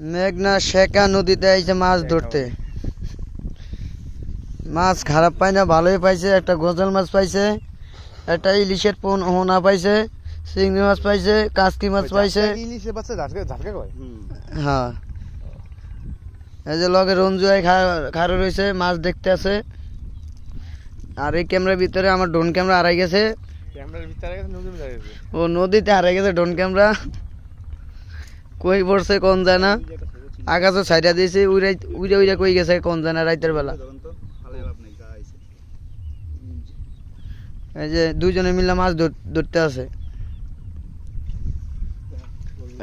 মেঘনা শেখা নদীতে আইছে মাছ ধরতে। মাছ খারাপ পায় না, ভালোই পাইছে। একটা গজাল মাছ পাইছে, একটা ইলিশের পোনা পাইছে, চিংড়ি মাছ পাইছে, কাসকি মাছ পাইছে। হ্যাঁ, এই যে লগে রঞ্জু খাড়ো রয়েছে, মাছ দেখতে আছে। আর এই ক্যামেরার ভিতরে আমার ড্রোন ক্যামেরা হারাই গেছে। ও নদীতে হারাই গেছে ড্রোন ক্যামেরা, কই পড়ছে কোন যায় না। আকাশে ছাইড়া দিয়েছে, উইরা উইরা কই গেছে কোন যায় না রাতের বেলা। এই যে দুইজনে মিলে মাছ ধরতে আছে।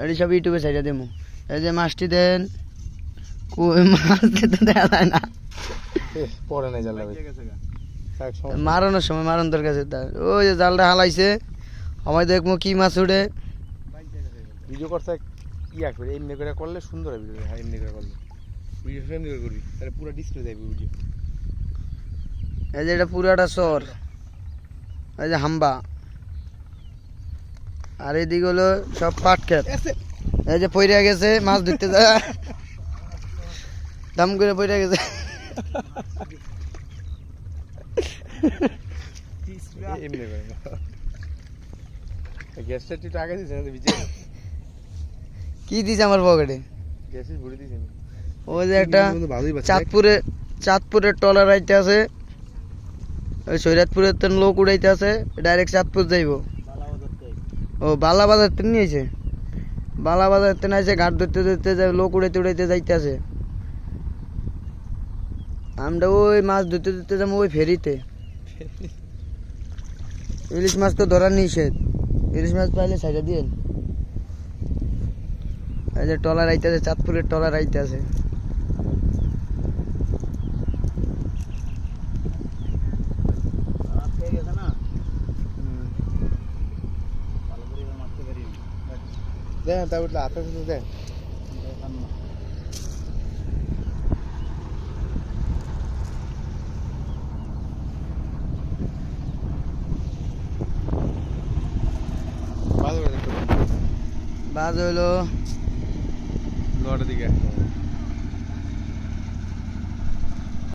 এই সব ইউটিউবে ছাইড়া দেবো। এই যে মাছটি দেন, মাছ দিতে দেখা যায় না। মারানোর সময় মারান তোর কাছে। ওই যে জালটা হালাইছে, আমায় দেখবো কি মাছ উঠে। ভিডিও করতে ইয়া করে এমনি করে করলে সুন্দর হবে ভিডিও। হ্যাঁ, এমনি করে করলে ভিডিও সুন্দর করে করবি, তাহলে পুরো ডিসপ্লে যাবে ভিডিও। এই যে এটা পুরাটা চর, এই যে হাম্বা, আর এদিকে হলো সব পাট ক্ষেত। এই যে পইরা গেছে মাছ ধরতে যায়, দাম করে পইরা গেছে। কি দিছে আমার পকেটে? ওই যে একটা চাঁদপুরের ট্রলার আইতে আছে, ওই সৈরাতপুরের তো লোক উড়াইতে আছে, ডাইরেক্ট চাঁদপুর যাইব। ও বালাবাজার তো নিয়েছে, বালাবাজার তো নাইছে, ঘাট ধরতে ধরতে লোক উড়াইতে উড়াইতে যাইতে আছে। আমরা ওই মাছ ধরতে ধরতে যাবো ওই ফেরিতে। ইলিশ মাছ তো ধরার নিষেধ, ইলিশ মাছ পাইলে ছাইড়া দিয়ে। এই যে ট্রলার আইতে আছে, চাঁদপুরের ট্রলার আইতে আছে। দেখ তা উঠলে হাতে দেখ। বাজ হইলো 9টার দিকে।